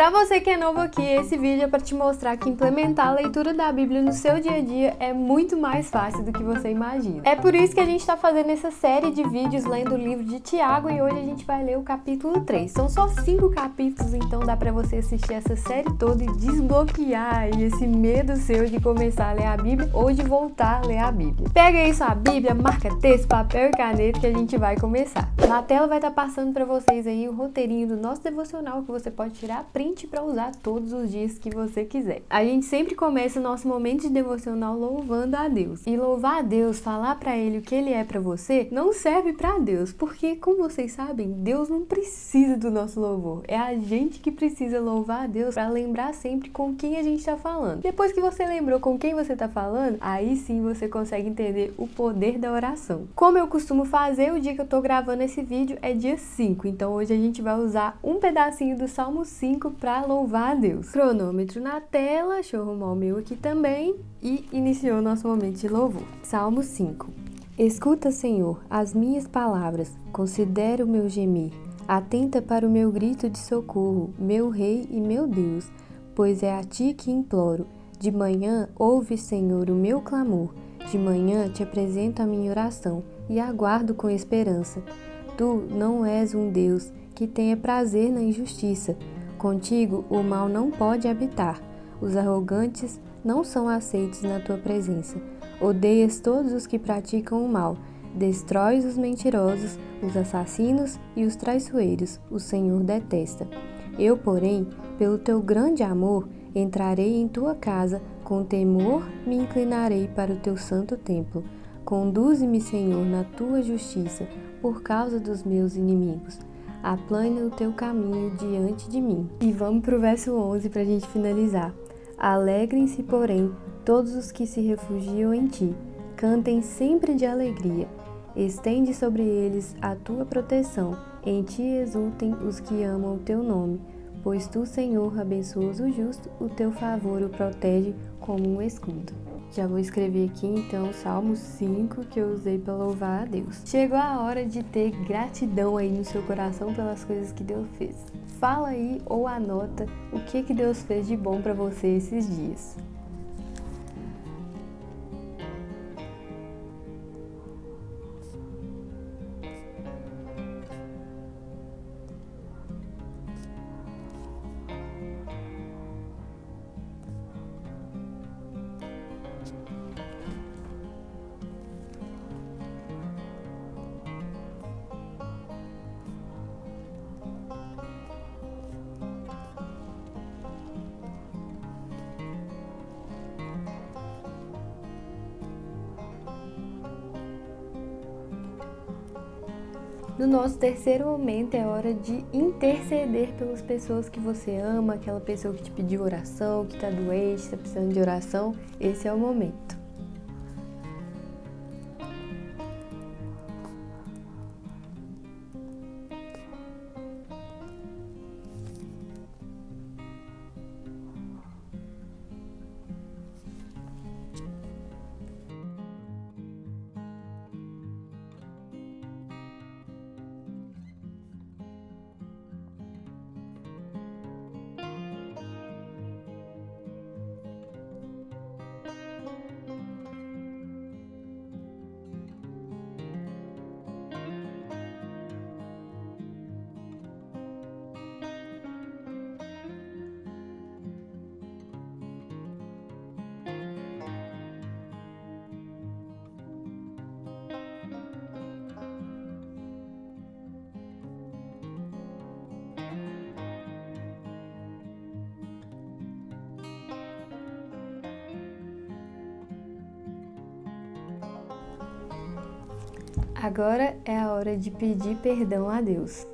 Para você que é novo aqui, esse vídeo é para te mostrar que implementar a leitura da Bíblia no seu dia a dia é muito mais fácil do que você imagina. É por isso que a gente está fazendo essa série de vídeos lendo o livro de Tiago e hoje a gente vai ler o capítulo 3. São só 5 capítulos, então dá para você assistir essa série toda e desbloquear aí esse medo seu de começar a ler a Bíblia ou de voltar a ler a Bíblia. Pega aí sua Bíblia, marca texto, papel e caneta que a gente vai começar. Na tela vai estar passando para vocês aí o roteirinho do nosso devocional que você pode tirar print para usar todos os dias que você quiser. A gente sempre começa o nosso momento de devocional louvando a Deus. E louvar a Deus, falar para Ele o que Ele é para você, não serve para Deus, porque, como vocês sabem, Deus não precisa do nosso louvor. É a gente que precisa louvar a Deus para lembrar sempre com quem a gente está falando. Depois que você lembrou com quem você está falando, aí sim você consegue entender o poder da oração. Como eu costumo fazer, o dia que eu tô gravando esse vídeo é dia 5, então hoje a gente vai usar um pedacinho do Salmo 5 para louvar a Deus. Cronômetro na tela, deixa eu arrumar o meu aqui também e iniciou o nosso momento de louvor. Salmo 5. Escuta, Senhor, as minhas palavras, considera o meu gemir, atenta para o meu grito de socorro, meu Rei e meu Deus, pois é a Ti que imploro. De manhã ouve, Senhor, o meu clamor, de manhã te apresento a minha oração e aguardo com esperança. Tu não és um Deus que tenha prazer na injustiça. Contigo o mal não pode habitar. Os arrogantes não são aceitos na tua presença. Odeias todos os que praticam o mal. Destróis os mentirosos, os assassinos e os traiçoeiros. O Senhor detesta. Eu, porém, pelo teu grande amor, entrarei em tua casa, com temor me inclinarei para o teu santo templo. Conduze-me, Senhor, na tua justiça, por causa dos meus inimigos. Aplane o teu caminho diante de mim. E vamos para o verso 11 para a gente finalizar. Alegrem-se, porém, todos os que se refugiam em ti. Cantem sempre de alegria. Estende sobre eles a tua proteção. Em ti exultem os que amam o teu nome. Pois tu, Senhor, abençoas o justo, o teu favor o protege como um escudo. Já vou escrever aqui então o Salmo 5 que eu usei para louvar a Deus. Chegou a hora de ter gratidão aí no seu coração pelas coisas que Deus fez. Fala aí ou anota o que Deus fez de bom para você esses dias. No nosso terceiro momento é hora de interceder pelas pessoas que você ama, aquela pessoa que te pediu oração, que está doente, está precisando de oração. Esse é o momento. Agora é a hora de pedir perdão a Deus.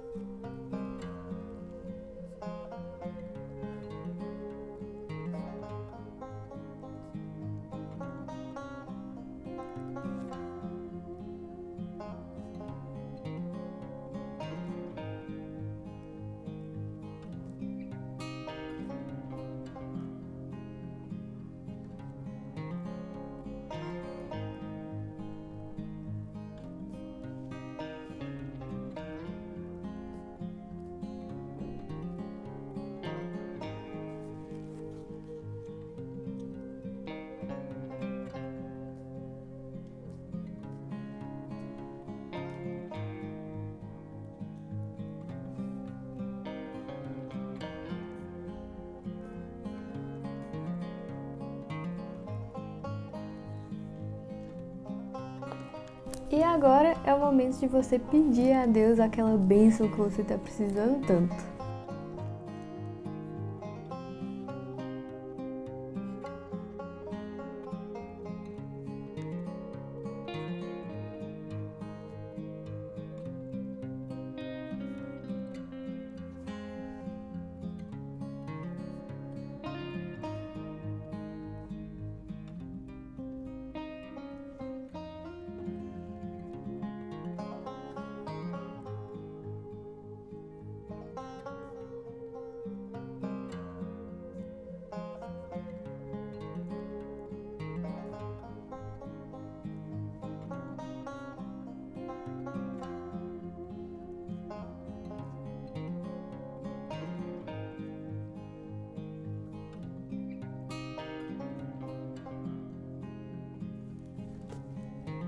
E agora é o momento de você pedir a Deus aquela bênção que você está precisando tanto.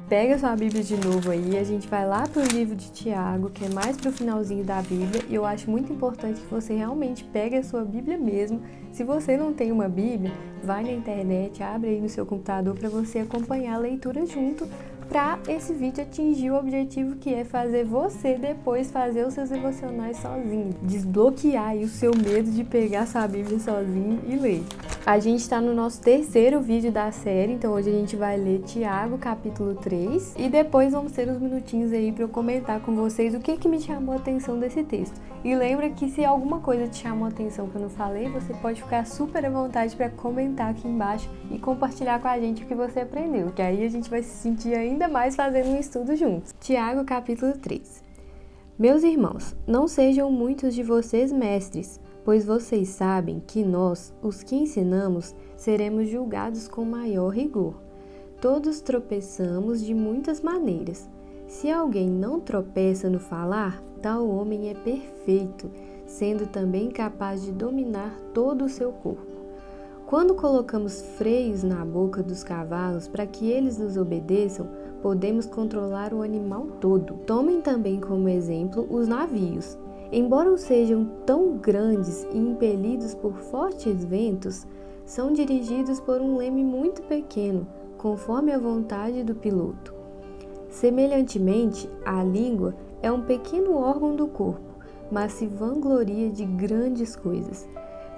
Pega sua Bíblia de novo aí, a gente vai lá pro livro de Tiago, que é mais pro finalzinho da Bíblia, e eu acho muito importante que você realmente pegue a sua Bíblia mesmo. Se você não tem uma Bíblia, vai na internet, abre aí no seu computador para você acompanhar a leitura junto, para esse vídeo atingir o objetivo que é fazer você depois fazer os seus devocionais sozinho, desbloquear aí o seu medo de pegar sua Bíblia sozinho e ler. A gente está no nosso terceiro vídeo da série, então hoje a gente vai ler Tiago, capítulo 3, e depois vamos ter uns minutinhos aí para eu comentar com vocês o que me chamou a atenção desse texto. E lembra que se alguma coisa te chamou a atenção que eu não falei, você pode ficar super à vontade para comentar aqui embaixo e compartilhar com a gente o que você aprendeu, que aí a gente vai se sentir ainda mais fazendo um estudo juntos. Tiago, capítulo 3. Meus irmãos, não sejam muitos de vocês mestres, pois vocês sabem que nós, os que ensinamos, seremos julgados com maior rigor. Todos tropeçamos de muitas maneiras. Se alguém não tropeça no falar, tal homem é perfeito, sendo também capaz de dominar todo o seu corpo. Quando colocamos freios na boca dos cavalos para que eles nos obedeçam, podemos controlar o animal todo. Tomem também como exemplo os navios. Embora sejam tão grandes e impelidos por fortes ventos, são dirigidos por um leme muito pequeno, conforme a vontade do piloto. Semelhantemente, a língua é um pequeno órgão do corpo, mas se vangloria de grandes coisas.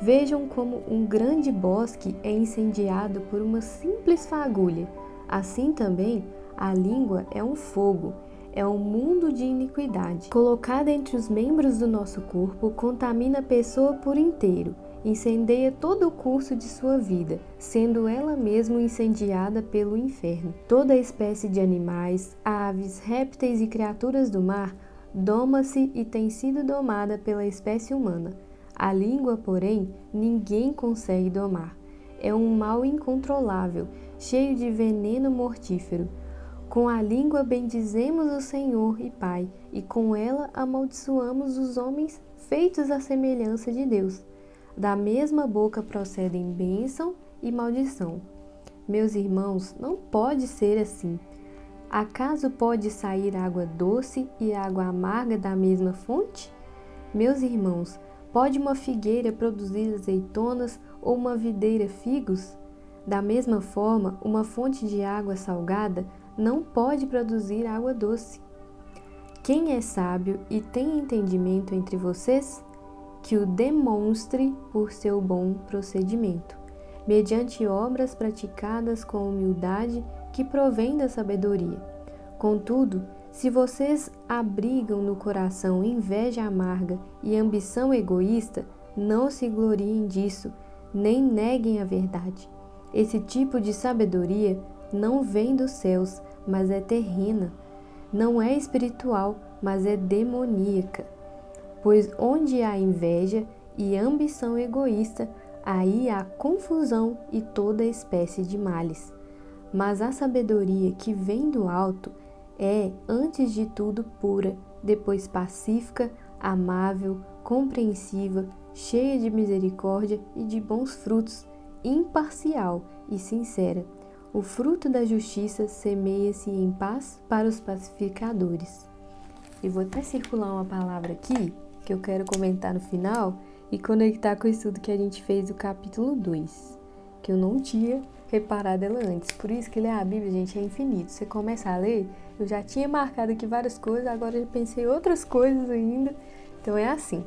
Vejam como um grande bosque é incendiado por uma simples fagulha. Assim também, a língua é um fogo. É um mundo de iniquidade. Colocada entre os membros do nosso corpo, contamina a pessoa por inteiro, incendeia todo o curso de sua vida, sendo ela mesma incendiada pelo inferno. Toda espécie de animais, aves, répteis e criaturas do mar doma-se e tem sido domada pela espécie humana. A língua, porém, ninguém consegue domar. É um mal incontrolável, cheio de veneno mortífero. Com a língua bendizemos o Senhor e Pai, e com ela amaldiçoamos os homens feitos à semelhança de Deus. Da mesma boca procedem bênção e maldição. Meus irmãos, não pode ser assim. Acaso pode sair água doce e água amarga da mesma fonte? Meus irmãos, pode uma figueira produzir azeitonas ou uma videira figos? Da mesma forma, uma fonte de água salgada não pode produzir água doce. Quem é sábio e tem entendimento entre vocês? Que o demonstre por seu bom procedimento, mediante obras praticadas com humildade que provém da sabedoria. Contudo, se vocês abrigam no coração inveja amarga e ambição egoísta, não se gloriem disso, nem neguem a verdade. Esse tipo de sabedoria não vem dos céus, mas é terrena. Não é espiritual, mas é demoníaca. Pois onde há inveja e ambição egoísta, aí há confusão e toda espécie de males. Mas a sabedoria que vem do alto é, antes de tudo, pura, depois pacífica, amável, compreensiva, cheia de misericórdia e de bons frutos, imparcial e sincera. O fruto da justiça semeia-se em paz para os pacificadores. E vou até circular uma palavra aqui, que eu quero comentar no final, e conectar com o estudo que a gente fez do capítulo 2, que que eu não tinha reparado ela antes. Por isso que ler a Bíblia, gente, é infinito. Você começa a ler, eu já tinha marcado aqui várias coisas, agora eu pensei em outras coisas ainda. Então é assim.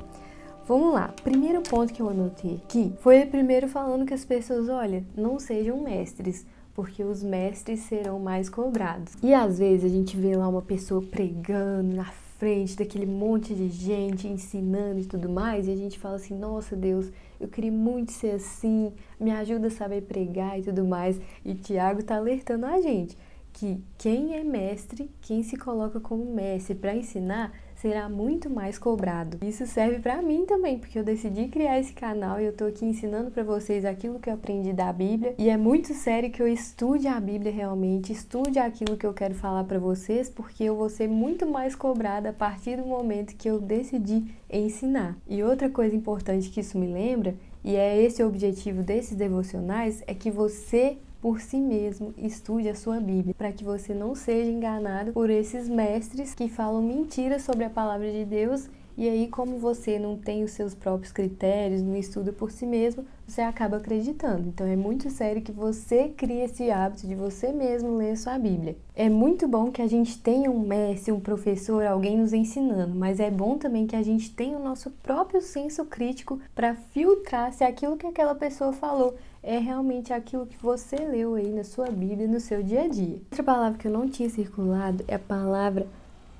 Vamos lá. Primeiro ponto que eu anotei aqui foi primeiro falando que as pessoas, olha, não sejam mestres, porque os mestres serão mais cobrados. E às vezes a gente vê lá uma pessoa pregando na frente daquele monte de gente, ensinando e tudo mais, e a gente fala assim, nossa Deus, eu queria muito ser assim, me ajuda a saber pregar e tudo mais. E Tiago tá alertando a gente que quem é mestre, quem se coloca como mestre para ensinar, será muito mais cobrado. Isso serve para mim também, porque eu decidi criar esse canal e eu tô aqui ensinando para vocês aquilo que eu aprendi da Bíblia. E é muito sério que eu estude a Bíblia realmente, estude aquilo que eu quero falar para vocês, porque eu vou ser muito mais cobrada a partir do momento que eu decidi ensinar. E outra coisa importante que isso me lembra, e é esse o objetivo desses devocionais, é que você por si mesmo, estude a sua Bíblia, para que você não seja enganado por esses mestres que falam mentiras sobre a palavra de Deus, e aí como você não tem os seus próprios critérios, não estuda por si mesmo, você acaba acreditando. Então é muito sério que você crie esse hábito de você mesmo ler a sua Bíblia. É muito bom que a gente tenha um mestre, um professor, alguém nos ensinando, mas é bom também que a gente tenha o nosso próprio senso crítico para filtrar se aquilo que aquela pessoa falou é realmente aquilo que você leu aí na sua Bíblia, no seu dia a dia. Outra palavra que eu não tinha circulado é a palavra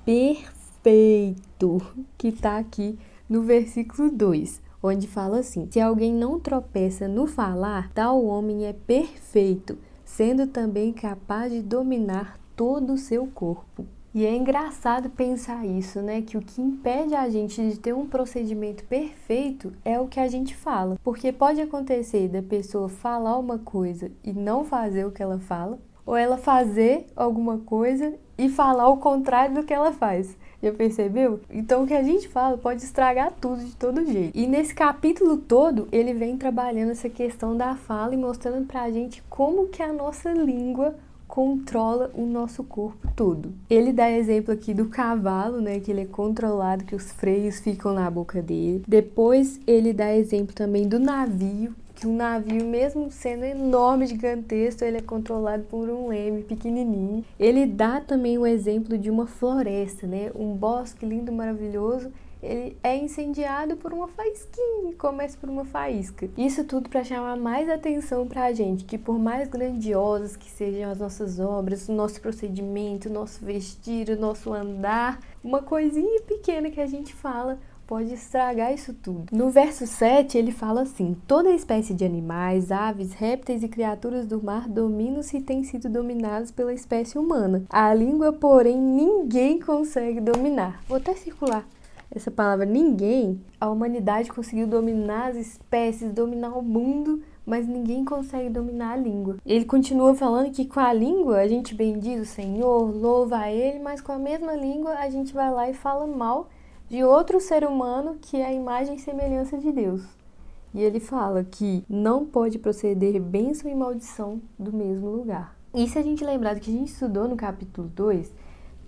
perfeito, que está aqui no versículo 2, onde fala assim, se alguém não tropeça no falar, tal homem é perfeito, sendo também capaz de dominar todo o seu corpo. E é engraçado pensar isso, né? Que o que impede a gente de ter um procedimento perfeito é o que a gente fala. Porque pode acontecer da pessoa falar uma coisa e não fazer o que ela fala, ou ela fazer alguma coisa e falar o contrário do que ela faz. Já percebeu? Então o que a gente fala pode estragar tudo de todo jeito. E nesse capítulo todo, ele vem trabalhando essa questão da fala e mostrando pra gente como que a nossa língua controla o nosso corpo todo. Ele dá exemplo aqui do cavalo, né, que ele é controlado, que os freios ficam na boca dele. Depois ele dá exemplo também do navio, que um navio, mesmo sendo enorme, gigantesco, ele é controlado por um leme pequenininho. Ele dá também o exemplo de uma floresta, né, um bosque lindo, maravilhoso. Ele é incendiado por uma faísquinha, começa por uma faísca. Isso tudo para chamar mais atenção para a gente, que por mais grandiosas que sejam as nossas obras, o nosso procedimento, o nosso vestir, o nosso andar, uma coisinha pequena que a gente fala pode estragar isso tudo. No verso 7 ele fala assim, toda espécie de animais, aves, répteis e criaturas do mar dominam-se e têm sido dominados pela espécie humana. A língua, porém, ninguém consegue dominar. Vou até circular essa palavra ninguém. A humanidade conseguiu dominar as espécies, dominar o mundo, mas ninguém consegue dominar a língua. Ele continua falando que com a língua a gente bendiz o Senhor, louva a Ele, mas com a mesma língua a gente vai lá e fala mal de outro ser humano que é a imagem e semelhança de Deus. E ele fala que não pode proceder bênção e maldição do mesmo lugar. E se a gente lembrar do que a gente estudou no capítulo 2,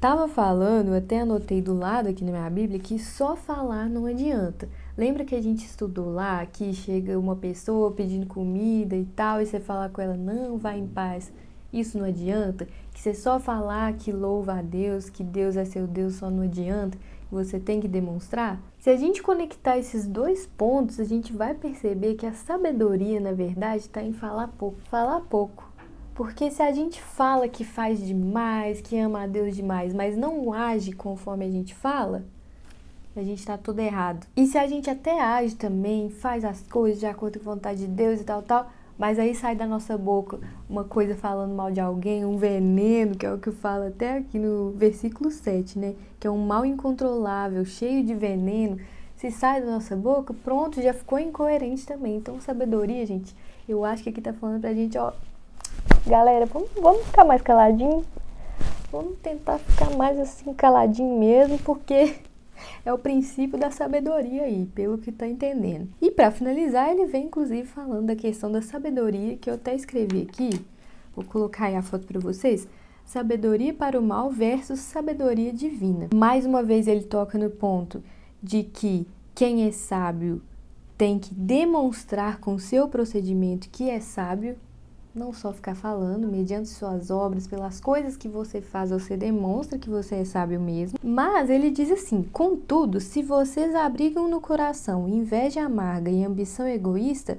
tava falando, até anotei do lado aqui na minha Bíblia, que só falar não adianta. Lembra que a gente estudou lá que chega uma pessoa pedindo comida e tal, e você fala com ela, não, vai em paz. Isso não adianta? Que você só falar que louva a Deus, que Deus é seu Deus, só não adianta? Você tem que demonstrar? Se a gente conectar esses dois pontos, a gente vai perceber que a sabedoria, na verdade, está em falar pouco. Falar pouco. Porque se a gente fala que faz demais, que ama a Deus demais, mas não age conforme a gente fala, a gente tá tudo errado. E se a gente até age também, faz as coisas de acordo com a vontade de Deus e tal, mas aí sai da nossa boca uma coisa falando mal de alguém, um veneno, que é o que fala até aqui no versículo 7, né? Que é um mal incontrolável, cheio de veneno. Se sai da nossa boca, pronto, já ficou incoerente também. Então, sabedoria, gente, eu acho que aqui tá falando pra gente, ó, galera, vamos ficar mais caladinho, vamos tentar ficar mais assim caladinho mesmo, porque é o princípio da sabedoria aí, pelo que tá entendendo. E para finalizar, ele vem inclusive falando da questão da sabedoria, que eu até escrevi aqui, vou colocar aí a foto para vocês, sabedoria para o mal versus sabedoria divina. Mais uma vez ele toca no ponto de que quem é sábio tem que demonstrar com seu procedimento que é sábio, não só ficar falando, mediante suas obras, pelas coisas que você faz, você demonstra que você é sábio mesmo. Mas ele diz assim: contudo, se vocês abrigam no coração inveja amarga e ambição egoísta,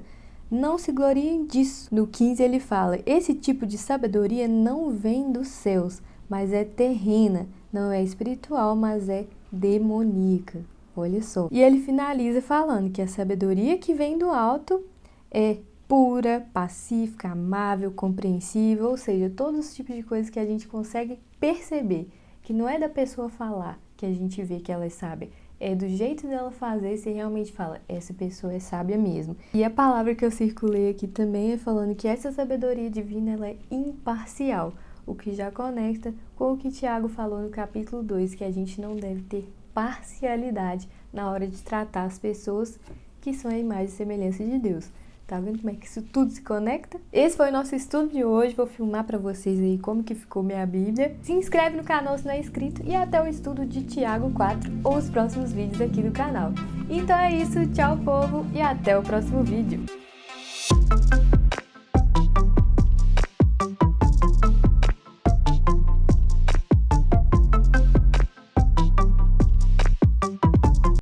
não se gloriem disso. No 15 ele fala: esse tipo de sabedoria não vem dos céus, mas é terrena, não é espiritual, mas é demoníaca. Olha só. E ele finaliza falando que a sabedoria que vem do alto é pura, pacífica, amável, compreensiva, ou seja, todos os tipos de coisas que a gente consegue perceber, que não é da pessoa falar que a gente vê que ela é sábia, é do jeito dela fazer, você realmente fala, essa pessoa é sábia mesmo. E a palavra que eu circulei aqui também é falando que essa sabedoria divina, ela é imparcial, o que já conecta com o que Tiago falou no capítulo 2, que a gente não deve ter parcialidade na hora de tratar as pessoas que são a imagem e semelhança de Deus. Tá vendo como é que isso tudo se conecta? Esse foi o nosso estudo de hoje. Vou filmar pra vocês aí como que ficou minha Bíblia. Se inscreve no canal se não é inscrito e até o estudo de Tiago 4 ou os próximos vídeos aqui do canal. Então é isso, tchau povo e até o próximo vídeo.